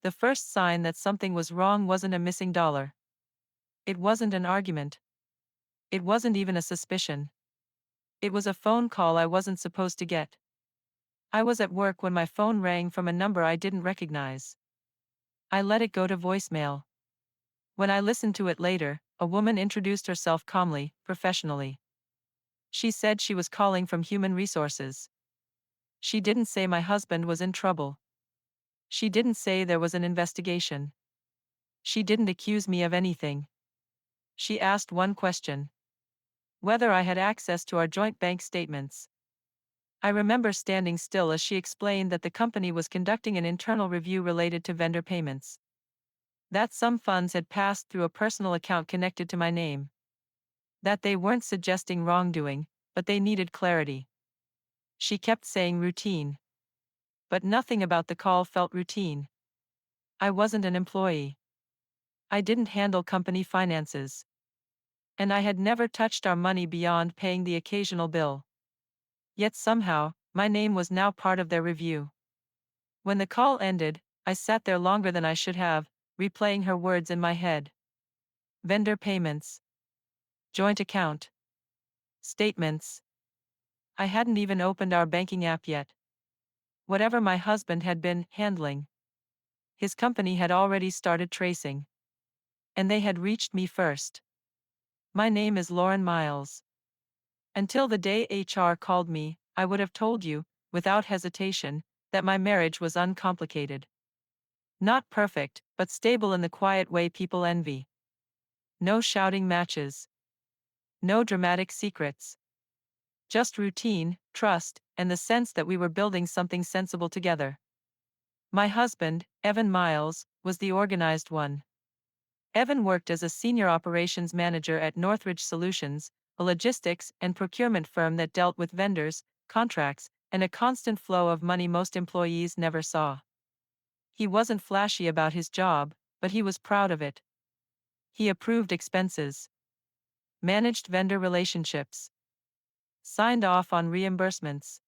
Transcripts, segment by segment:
The first sign that something was wrong wasn't a missing dollar. It wasn't an argument. It wasn't even a suspicion. It was a phone call I wasn't supposed to get. I was at work when my phone rang from a number I didn't recognize. I let it go to voicemail. When I listened to it later, a woman introduced herself calmly, professionally. She said she was calling from Human Resources. She didn't say my husband was in trouble. She didn't say there was an investigation. She didn't accuse me of anything. She asked one question: whether I had access to our joint bank statements. I remember standing still as she explained that the company was conducting an internal review related to vendor payments. That some funds had passed through a personal account connected to my name. That they weren't suggesting wrongdoing, but they needed clarity. She kept saying routine. But nothing about the call felt routine. I wasn't an employee. I didn't handle company finances. And I had never touched our money beyond paying the occasional bill. Yet somehow, my name was now part of their review. When the call ended, I sat there longer than I should have, replaying her words in my head. Vendor payments. Joint account. Statements. I hadn't even opened our banking app yet. Whatever my husband had been handling, his company had already started tracing. And they had reached me first. My name is Lauren Miles. Until the day HR called me, I would have told you, without hesitation, that my marriage was uncomplicated. Not perfect, but stable in the quiet way people envy. No shouting matches. No dramatic secrets. Just routine, trust, and the sense that we were building something sensible together. My husband, Evan Miles, was the organized one. Evan worked as a senior operations manager at Northridge Solutions, a logistics and procurement firm that dealt with vendors, contracts, and a constant flow of money most employees never saw. He wasn't flashy about his job, but he was proud of it. He approved expenses, managed vendor relationships, signed off on reimbursements.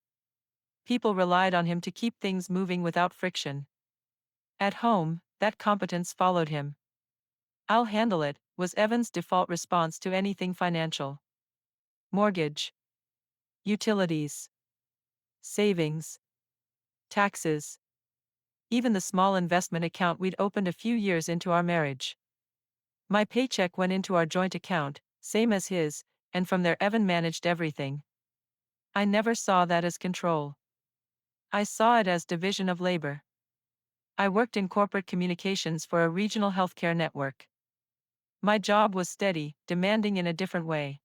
People relied on him to keep things moving without friction. At home, that competence followed him. "I'll handle it," was Evan's default response to anything financial. Mortgage, utilities, savings, taxes, even the small investment account we'd opened a few years into our marriage. My paycheck went into our joint account, same as his, and from there Evan managed everything. I never saw that as control. I saw it as division of labor. I worked in corporate communications for a regional healthcare network. My job was steady, demanding in a different way.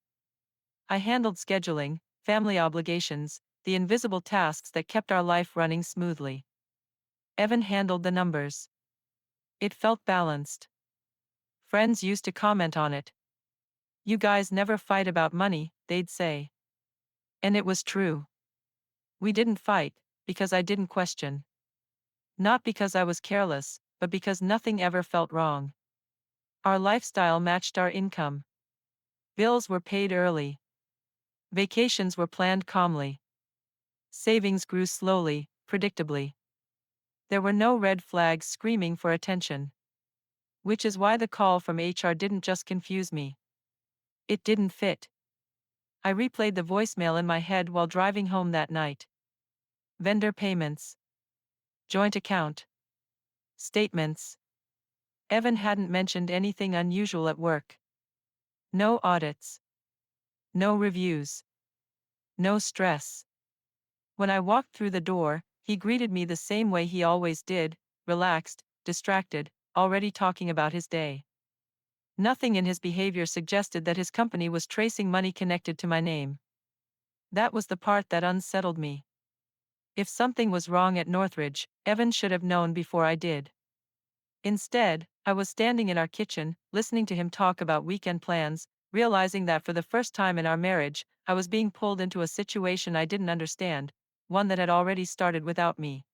I handled scheduling, family obligations, the invisible tasks that kept our life running smoothly. Evan handled the numbers. It felt balanced. Friends used to comment on it. "You guys never fight about money," they'd say. And it was true. We didn't fight, because I didn't question. Not because I was careless, but because nothing ever felt wrong. Our lifestyle matched our income. Bills were paid early. Vacations were planned calmly. Savings grew slowly, predictably. There were no red flags screaming for attention. Which is why the call from HR didn't just confuse me. It didn't fit. I replayed the voicemail in my head while driving home that night. Vendor payments. Joint account. Statements. Evan hadn't mentioned anything unusual at work. No audits. No reviews. No stress. When I walked through the door, he greeted me the same way he always did, relaxed, distracted, already talking about his day. Nothing in his behavior suggested that his company was tracing money connected to my name. That was the part that unsettled me. If something was wrong at Northridge, Evan should have known before I did. Instead, I was standing in our kitchen, listening to him talk about weekend plans, realizing that for the first time in our marriage, I was being pulled into a situation I didn't understand, one that had already started without me.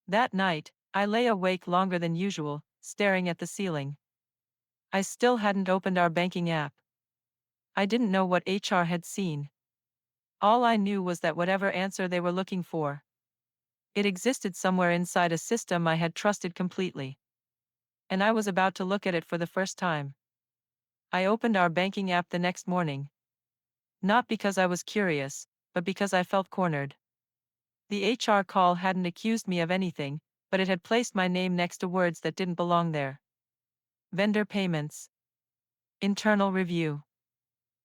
That night, I lay awake longer than usual, staring at the ceiling. I still hadn't opened our banking app. I didn't know what HR had seen. All I knew was that whatever answer they were looking for, It existed somewhere inside a system I had trusted completely. And I was about to look at it for the first time. I opened our banking app the next morning. Not because I was curious, but because I felt cornered. The HR call hadn't accused me of anything, but it had placed my name next to words that didn't belong there. Vendor payments. Internal review.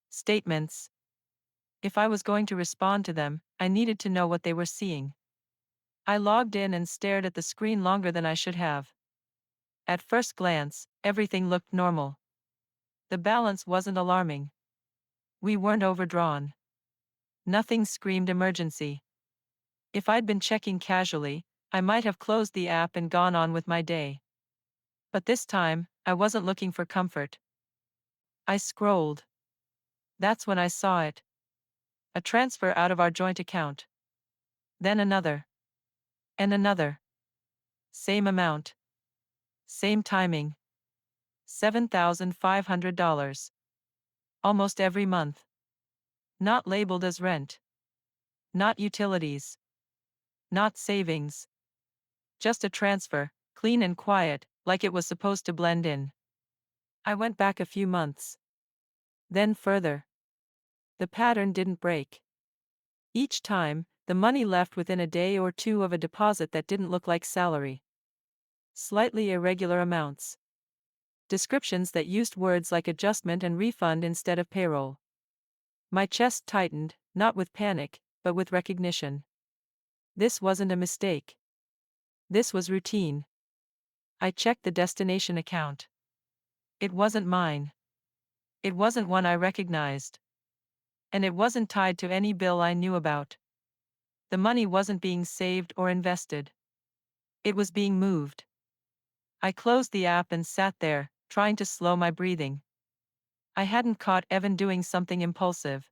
Statements. If I was going to respond to them, I needed to know what they were seeing. I logged in and stared at the screen longer than I should have. At first glance, everything looked normal. The balance wasn't alarming. We weren't overdrawn. Nothing screamed emergency. If I'd been checking casually, I might have closed the app and gone on with my day. But this time, I wasn't looking for comfort. I scrolled. That's when I saw it. A transfer out of our joint account. Then another. And another. Same amount. Same timing. $7,500. Almost every month. Not labeled as rent. Not utilities. Not savings. Just a transfer, clean and quiet, like it was supposed to blend in. I went back a few months. Then further. The pattern didn't break. Each time, the money left within a day or two of a deposit that didn't look like salary. Slightly irregular amounts. Descriptions that used words like adjustment and refund instead of payroll. My chest tightened, not with panic, but with recognition. This wasn't a mistake. This was routine. I checked the destination account. It wasn't mine. It wasn't one I recognized. And it wasn't tied to any bill I knew about. The money wasn't being saved or invested. It was being moved. I closed the app and sat there, trying to slow my breathing. I hadn't caught Evan doing something impulsive.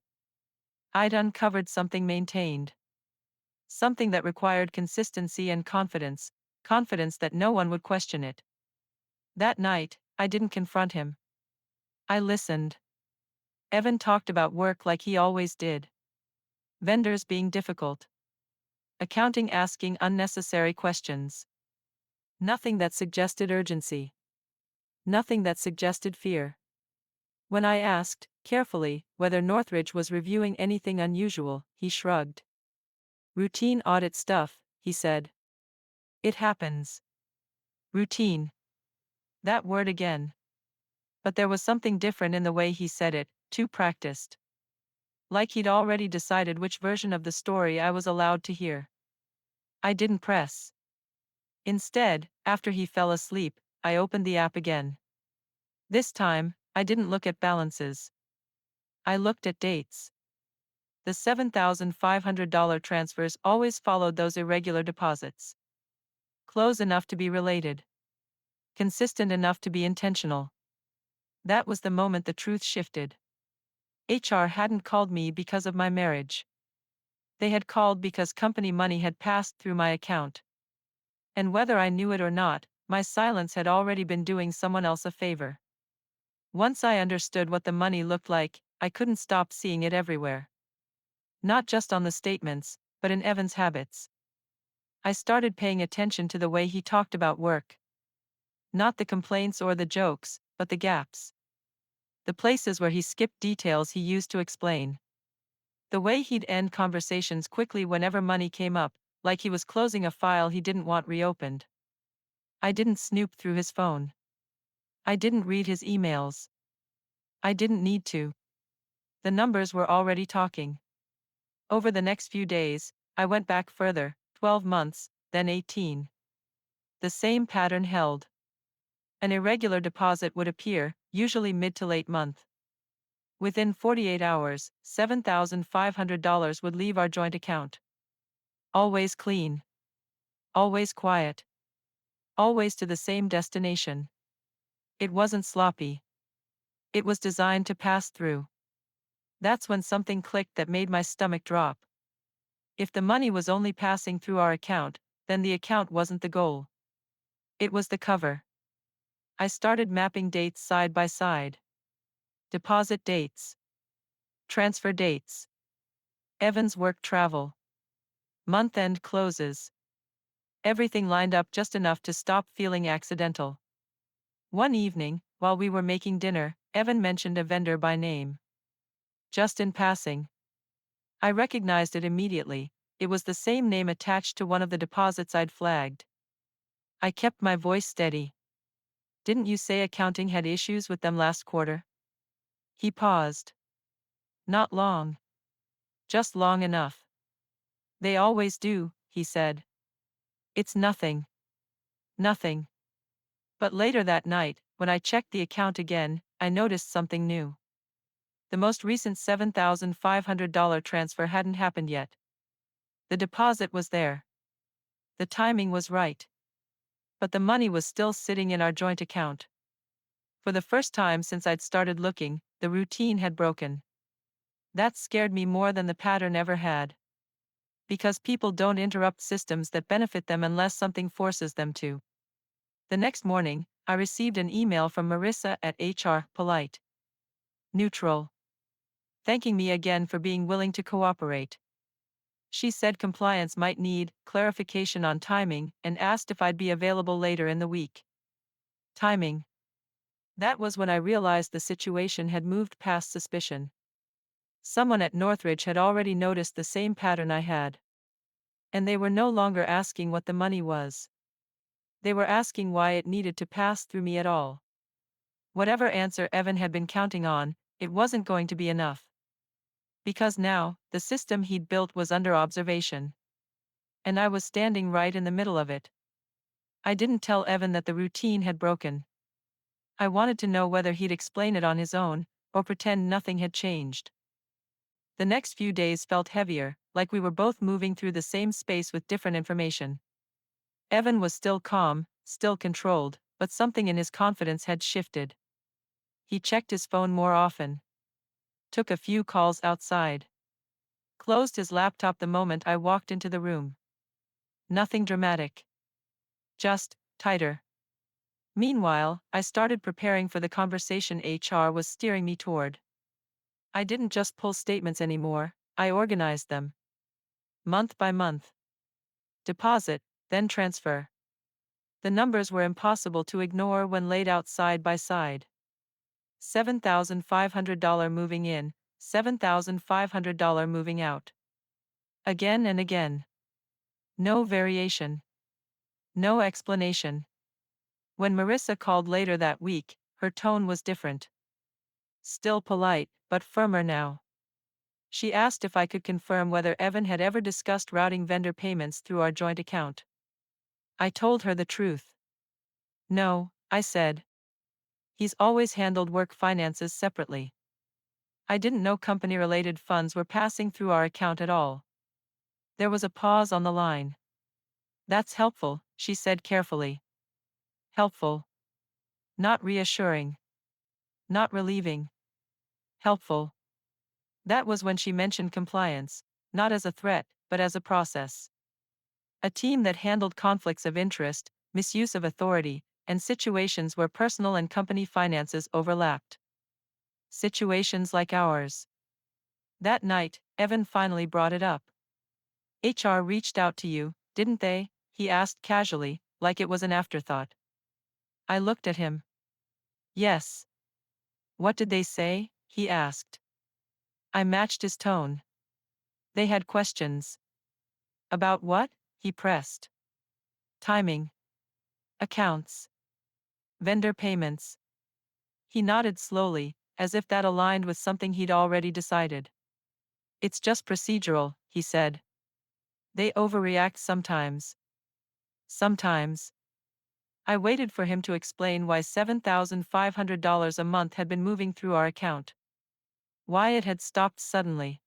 I'd uncovered something maintained. Something that required consistency and confidence, confidence that no one would question it. That night, I didn't confront him. I listened. Evan talked about work like he always did. Vendors being difficult. Accounting asking unnecessary questions. Nothing that suggested urgency. Nothing that suggested fear. When I asked, carefully, whether Northridge was reviewing anything unusual, he shrugged. Routine audit stuff, he said. It happens. Routine. That word again. But there was something different in the way he said it, too practiced. Like he'd already decided which version of the story I was allowed to hear. I didn't press. Instead, after he fell asleep, I opened the app again. This time, I didn't look at balances. I looked at dates. The $7,500 transfers always followed those irregular deposits. Close enough to be related. Consistent enough to be intentional. That was the moment the truth shifted. HR hadn't called me because of my marriage. They had called because company money had passed through my account. And whether I knew it or not, my silence had already been doing someone else a favor. Once I understood what the money looked like, I couldn't stop seeing it everywhere. Not just on the statements, but in Evan's habits. I started paying attention to the way he talked about work. Not the complaints or the jokes, but the gaps. The places where he skipped details he used to explain. The way he'd end conversations quickly whenever money came up, like he was closing a file he didn't want reopened. I didn't snoop through his phone. I didn't read his emails. I didn't need to. The numbers were already talking. Over the next few days, I went back further, 12 months, then 18. The same pattern held. An irregular deposit would appear, usually mid to late month. Within 48 hours, $7,500 would leave our joint account. Always clean. Always quiet. Always to the same destination. It wasn't sloppy. It was designed to pass through. That's when something clicked that made my stomach drop. If the money was only passing through our account, then the account wasn't the goal. It was the cover. I started mapping dates side by side. Deposit dates. Transfer dates. Evan's work travel. Month-end closes. Everything lined up just enough to stop feeling accidental. One evening, while we were making dinner, Evan mentioned a vendor by name. Just in passing. I recognized it immediately. It was the same name attached to one of the deposits I'd flagged. I kept my voice steady. Didn't you say accounting had issues with them last quarter? He paused. Not long. Just long enough. They always do, he said. It's nothing. Nothing. But later that night, when I checked the account again, I noticed something new. The most recent $7,500 transfer hadn't happened yet. The deposit was there. The timing was right. But the money was still sitting in our joint account. For the first time since I'd started looking, the routine had broken. That scared me more than the pattern ever had. Because people don't interrupt systems that benefit them unless something forces them to. The next morning, I received an email from Marissa at HR, polite, neutral, thanking me again for being willing to cooperate. She said compliance might need clarification on timing and asked if I'd be available later in the week. Timing. That was when I realized the situation had moved past suspicion. Someone at Northridge had already noticed the same pattern I had. And they were no longer asking what the money was. They were asking why it needed to pass through me at all. Whatever answer Evan had been counting on, it wasn't going to be enough. Because now, the system he'd built was under observation. And I was standing right in the middle of it. I didn't tell Evan that the routine had broken. I wanted to know whether he'd explain it on his own, or pretend nothing had changed. The next few days felt heavier, like we were both moving through the same space with different information. Evan was still calm, still controlled, but something in his confidence had shifted. He checked his phone more often. Took a few calls outside. Closed his laptop the moment I walked into the room. Nothing dramatic. Just tighter. Meanwhile, I started preparing for the conversation HR was steering me toward. I didn't just pull statements anymore, I organized them. Month by month. Deposit, then transfer. The numbers were impossible to ignore when laid out side by side. $7,500 moving in, $7,500 moving out. Again and again. No variation. No explanation. When Marissa called later that week, her tone was different. Still polite, but firmer now. She asked if I could confirm whether Evan had ever discussed routing vendor payments through our joint account. I told her the truth. No, I said. He's always handled work finances separately. I didn't know company-related funds were passing through our account at all. There was a pause on the line. That's helpful, she said carefully. Helpful. Not reassuring. Not relieving. Helpful. That was when she mentioned compliance, not as a threat, but as a process. A team that handled conflicts of interest, misuse of authority, and situations where personal and company finances overlapped. Situations like ours. That night, Evan finally brought it up. HR reached out to you, didn't they? He asked casually, like it was an afterthought. I looked at him. Yes. What did they say? He asked. I matched his tone. They had questions. About what? He pressed. Timing. Accounts. Vendor payments. He nodded slowly, as if that aligned with something he'd already decided. It's just procedural, he said. They overreact sometimes. Sometimes. I waited for him to explain why $7,500 a month had been moving through our account. Why it had stopped suddenly.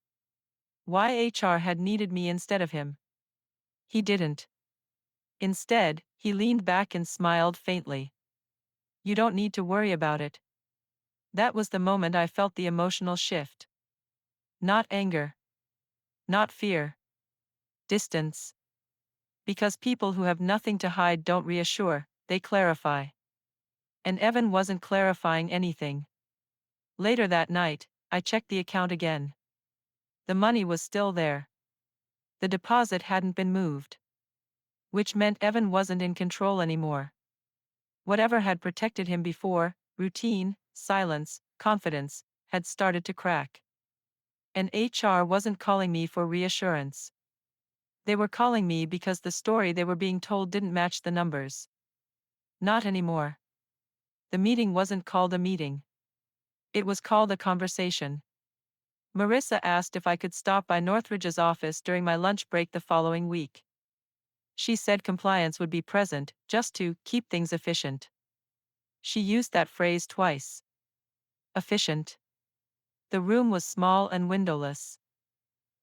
Why HR had needed me instead of him. He didn't. Instead, he leaned back and smiled faintly. You don't need to worry about it. That was the moment I felt the emotional shift. Not anger. Not fear. Distance. Because people who have nothing to hide don't reassure, they clarify. And Evan wasn't clarifying anything. Later that night, I checked the account again. The money was still there. The deposit hadn't been moved. which meant Evan wasn't in control anymore. Whatever had protected him before, routine, silence, confidence, had started to crack. And HR wasn't calling me for reassurance. They were calling me because the story they were being told didn't match the numbers. Not anymore. The meeting wasn't called a meeting. It was called a conversation. Marissa asked if I could stop by Northridge's office during my lunch break the following week. She said compliance would be present, just to keep things efficient. She used that phrase twice. Efficient. The room was small and windowless.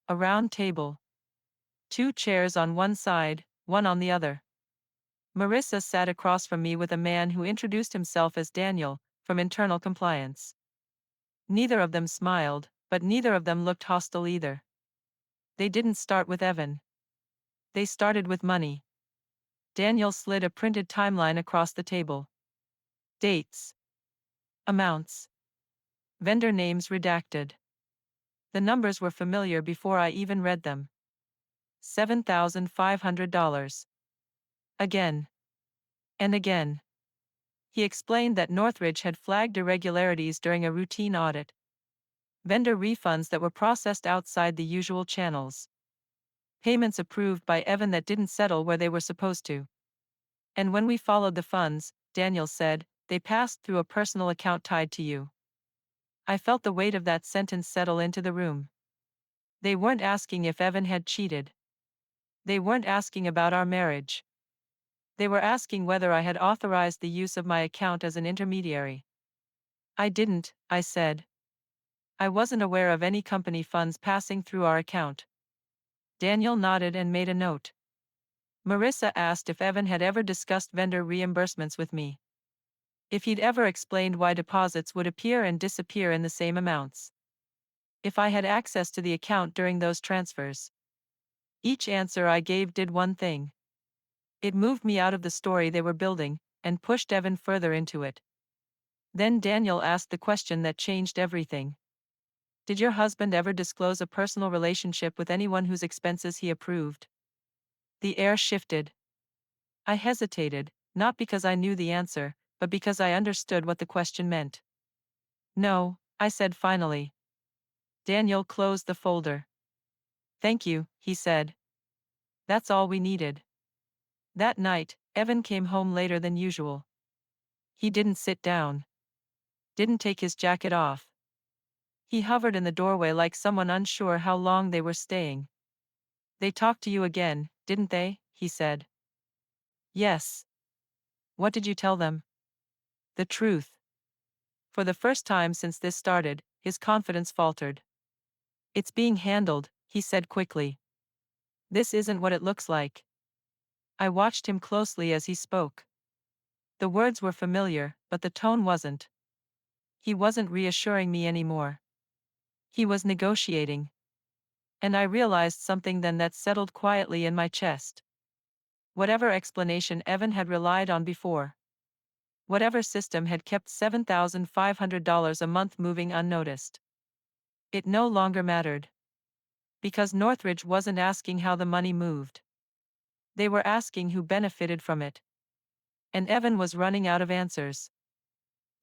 A round table. 2 chairs on one side, one on the other. Marissa sat across from me with a man who introduced himself as Daniel, from internal compliance. Neither of them smiled, but neither of them looked hostile either. They didn't start with Evan. They started with money. Daniel slid a printed timeline across the table. Dates. Amounts. Vendor names redacted. The numbers were familiar before I even read them. $7,500. Again. And again. He explained that Northridge had flagged irregularities during a routine audit. Vendor refunds that were processed outside the usual channels. Payments approved by Evan that didn't settle where they were supposed to. And when we followed the funds, Daniel said, they passed through a personal account tied to you. I felt the weight of that sentence settle into the room. They weren't asking if Evan had cheated. They weren't asking about our marriage. They were asking whether I had authorized the use of my account as an intermediary. I didn't, I said. I wasn't aware of any company funds passing through our account. Daniel nodded and made a note. Marissa asked if Evan had ever discussed vendor reimbursements with me. If he'd ever explained why deposits would appear and disappear in the same amounts. If I had access to the account during those transfers. Each answer I gave did one thing. It moved me out of the story they were building, and pushed Evan further into it. Then Daniel asked the question that changed everything. Did your husband ever disclose a personal relationship with anyone whose expenses he approved? The air shifted. I hesitated, not because I knew the answer, but because I understood what the question meant. No, I said finally. Daniel closed the folder. Thank you, he said. That's all we needed. That night, Evan came home later than usual. He didn't sit down. Didn't take his jacket off. He hovered in the doorway like someone unsure how long they were staying. They talked to you again, didn't they? He said. Yes. What did you tell them? The truth. For the first time since this started, his confidence faltered. It's being handled, he said quickly. This isn't what it looks like. I watched him closely as he spoke. The words were familiar, but the tone wasn't. He wasn't reassuring me anymore. He was negotiating. And I realized something then that settled quietly in my chest. Whatever explanation Evan had relied on before. Whatever system had kept $7,500 a month moving unnoticed. It no longer mattered. Because Northridge wasn't asking how the money moved. They were asking who benefited from it. And Evan was running out of answers.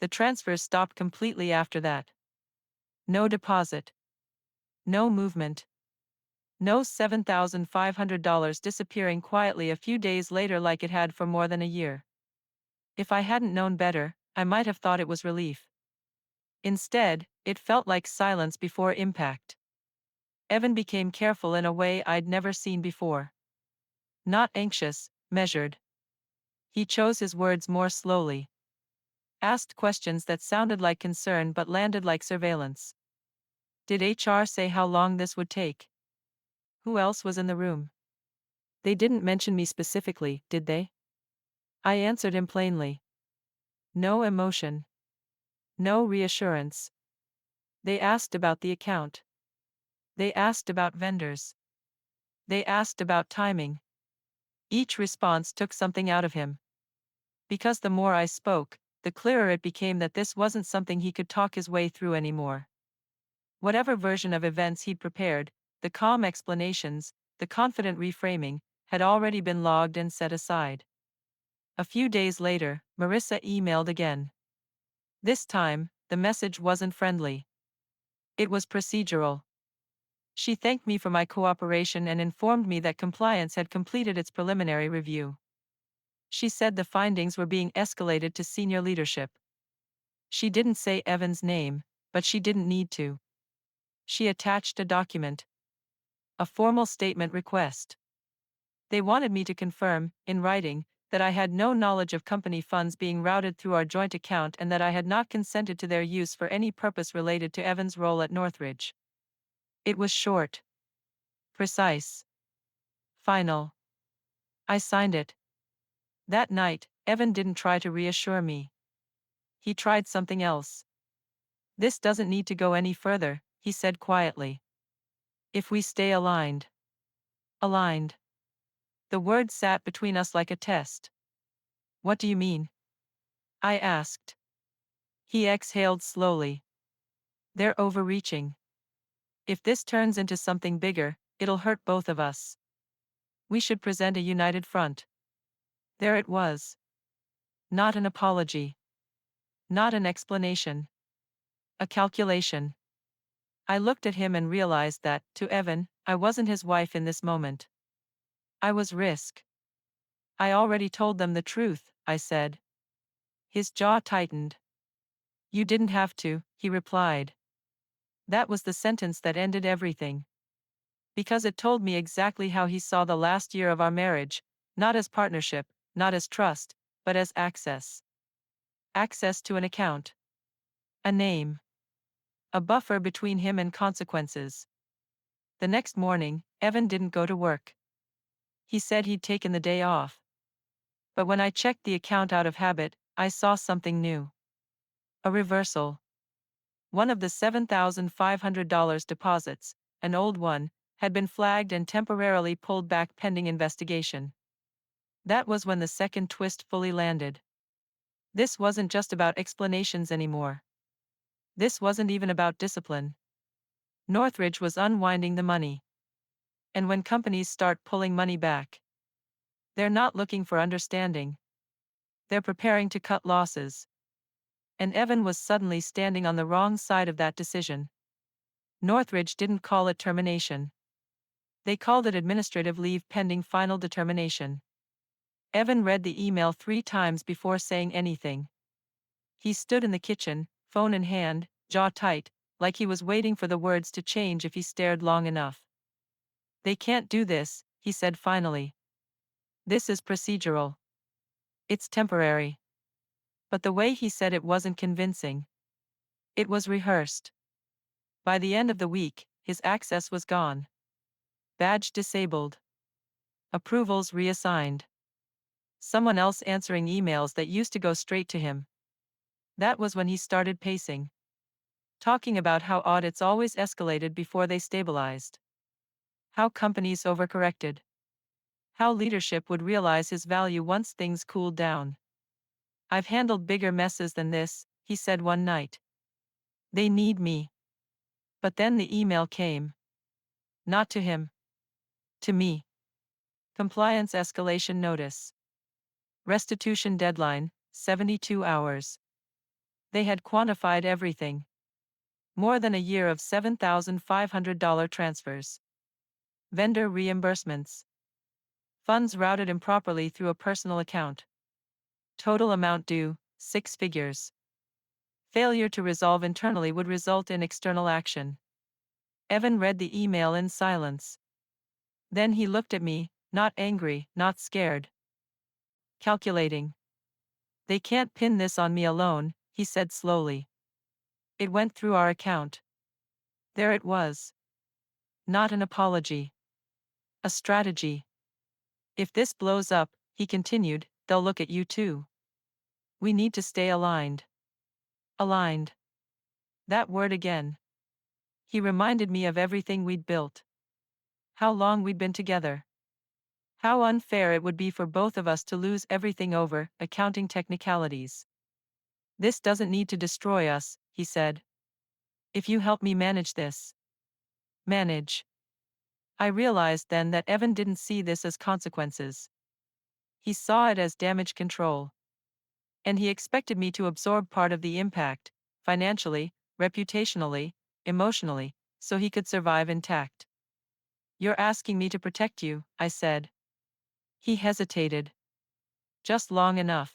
The transfers stopped completely after that. No deposit. No movement. No $7,500 disappearing quietly a few days later like it had for more than a year. If I hadn't known better, I might have thought it was relief. Instead, it felt like silence before impact. Evan became careful in a way I'd never seen before. Not anxious, measured. He chose his words more slowly. Asked questions that sounded like concern but landed like surveillance. Did HR say how long this would take? Who else was in the room? They didn't mention me specifically, did they? I answered him plainly. No emotion. No reassurance. They asked about the account. They asked about vendors. They asked about timing. Each response took something out of him. Because the more I spoke, the clearer it became that this wasn't something he could talk his way through anymore. Whatever version of events he'd prepared, the calm explanations, the confident reframing, had already been logged and set aside. A few days later, Marissa emailed again. This time, the message wasn't friendly. It was procedural. She thanked me for my cooperation and informed me that compliance had completed its preliminary review. She said the findings were being escalated to senior leadership. She didn't say Evan's name, but she didn't need to. She attached a document, a formal statement request. They wanted me to confirm, in writing, that I had no knowledge of company funds being routed through our joint account and that I had not consented to their use for any purpose related to Evan's role at Northridge. It was short, precise, final. I signed it. That night, Evan didn't try to reassure me. He tried something else. "This doesn't need to go any further," he said quietly. "If we stay aligned." Aligned. The word sat between us like a test. "What do you mean?" I asked. He exhaled slowly. "They're overreaching. If this turns into something bigger, it'll hurt both of us. We should present a united front." There it was. Not an apology. Not an explanation. A calculation. I looked at him and realized that, to Evan, I wasn't his wife in this moment. I was risk. "I already told them the truth," I said. His jaw tightened. "You didn't have to," he replied. That was the sentence that ended everything. Because it told me exactly how he saw the last year of our marriage, not as partnership, not as trust, but as access. Access to an account. A name. A buffer between him and consequences. The next morning, Evan didn't go to work. He said he'd taken the day off. But when I checked the account out of habit, I saw something new. A reversal. One of the $7,500 deposits, an old one, had been flagged and temporarily pulled back pending investigation. That was when the second twist fully landed. This wasn't just about explanations anymore. This wasn't even about discipline. Northridge was unwinding the money. And when companies start pulling money back, they're not looking for understanding. They're preparing to cut losses. And Evan was suddenly standing on the wrong side of that decision. Northridge didn't call it termination. They called it administrative leave pending final determination. Evan read the email 3 times before saying anything. He stood in the kitchen, phone in hand, jaw tight, like he was waiting for the words to change if he stared long enough. "They can't do this," he said finally. "This is procedural. It's temporary." But the way he said it wasn't convincing. It was rehearsed. By the end of the week, his access was gone. Badge disabled. Approvals reassigned. Someone else answering emails that used to go straight to him. That was when he started pacing. Talking about how audits always escalated before they stabilized. How companies overcorrected. How leadership would realize his value once things cooled down. "I've handled bigger messes than this," he said one night. "They need me." But then the email came. Not to him. To me. Compliance escalation notice. Restitution deadline, 72 hours. They had quantified everything. More than a year of $7,500 transfers. Vendor reimbursements. Funds routed improperly through a personal account. Total amount due, 6 figures. Failure to resolve internally would result in external action. Evan read the email in silence. Then he looked at me, not angry, not scared. Calculating. "They can't pin this on me alone," he said slowly. "It went through our account." There it was. Not an apology. A strategy. "If this blows up," he continued, "they'll look at you too. We need to stay aligned." Aligned. That word again. He reminded me of everything we'd built. How long we'd been together. How unfair it would be for both of us to lose everything over accounting technicalities. "This doesn't need to destroy us," he said. "If you help me manage this." Manage. I realized then that Evan didn't see this as consequences. He saw it as damage control. And he expected me to absorb part of the impact, financially, reputationally, emotionally, so he could survive intact. You're asking me to protect you, I said. He hesitated. Just long enough.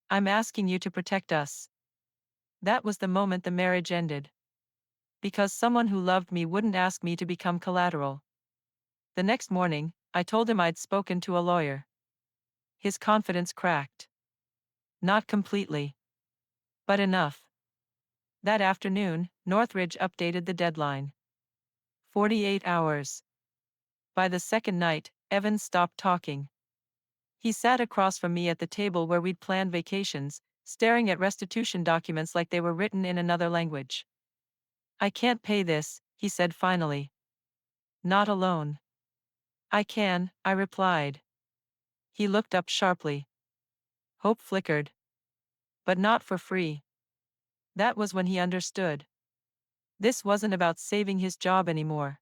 I'm asking you to protect us. That was the moment the marriage ended. Because someone who loved me wouldn't ask me to become collateral. The next morning, I told him I'd spoken to a lawyer. His confidence cracked. Not completely. But enough. That afternoon, Northridge updated the deadline. 48 hours. By the second night, Evan stopped talking. He sat across from me at the table where we'd planned vacations, staring at restitution documents like they were written in another language. I can't pay this, he said finally. Not alone. I can, I replied. He looked up sharply. Hope flickered. But not for free. That was when he understood. This wasn't about saving his job anymore.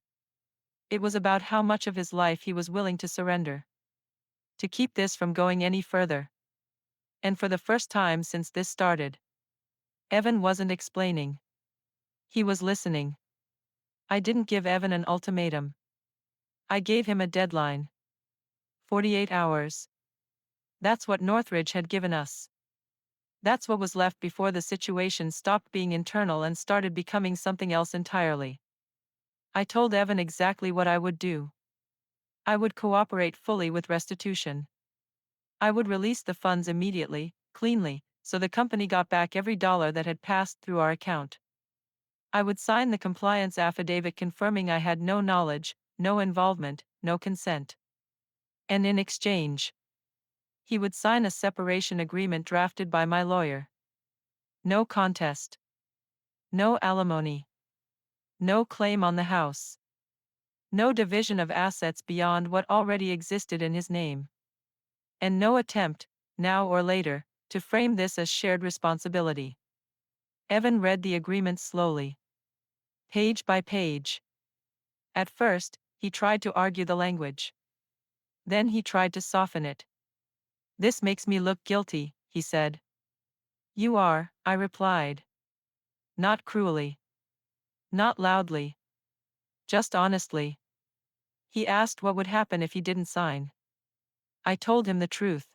It was about how much of his life he was willing to surrender. To keep this from going any further. And for the first time since this started, Evan wasn't explaining. He was listening. I didn't give Evan an ultimatum. I gave him a deadline. 48 hours. That's what Northridge had given us. That's what was left before the situation stopped being internal and started becoming something else entirely. I told Evan exactly what I would do. I would cooperate fully with restitution. I would release the funds immediately, cleanly, so the company got back every dollar that had passed through our account. I would sign the compliance affidavit confirming I had no knowledge, no involvement, no consent. And in exchange, he would sign a separation agreement drafted by my lawyer. No contest. No alimony. No claim on the house. No division of assets beyond what already existed in his name. And no attempt, now or later, to frame this as shared responsibility. Evan read the agreement slowly. Page by page. At first, he tried to argue the language. Then he tried to soften it. This makes me look guilty, he said. You are, I replied. Not cruelly. Not loudly. Just honestly. He asked what would happen if he didn't sign. I told him the truth.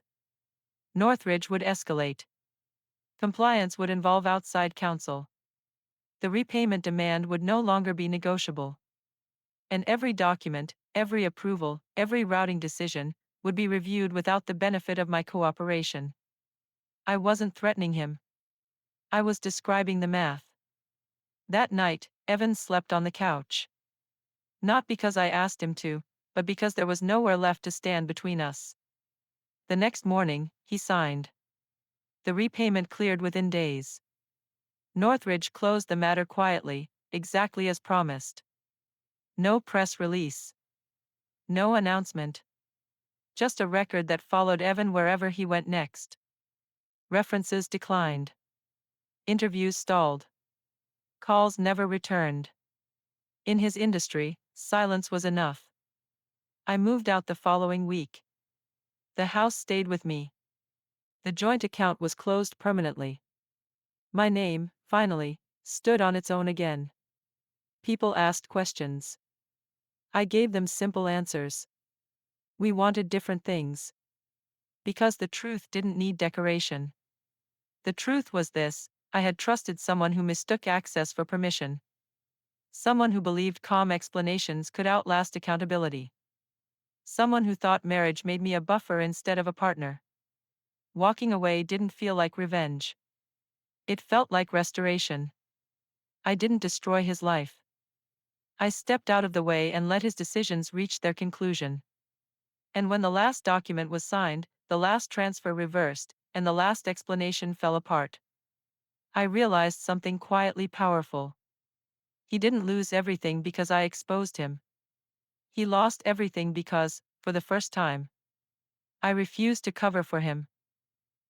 Northridge would escalate. Compliance would involve outside counsel. The repayment demand would no longer be negotiable. And every document, every approval, every routing decision, would be reviewed without the benefit of my cooperation. I wasn't threatening him. I was describing the math. That night, Evan slept on the couch. Not because I asked him to, but because there was nowhere left to stand between us. The next morning, he signed. The repayment cleared within days. Northridge closed the matter quietly, exactly as promised. No press release. No announcement. Just a record that followed Evan wherever he went next. References declined. Interviews stalled. Calls never returned. In his industry, silence was enough. I moved out the following week. The house stayed with me. The joint account was closed permanently. My name, finally, stood on its own again. People asked questions. I gave them simple answers. We wanted different things. Because the truth didn't need decoration. The truth was this: I had trusted someone who mistook access for permission. Someone who believed calm explanations could outlast accountability. Someone who thought marriage made me a buffer instead of a partner. Walking away didn't feel like revenge. It felt like restoration. I didn't destroy his life. I stepped out of the way and let his decisions reach their conclusion. And when the last document was signed, the last transfer reversed, and the last explanation fell apart, I realized something quietly powerful. He didn't lose everything because I exposed him. He lost everything because, for the first time, I refused to cover for him.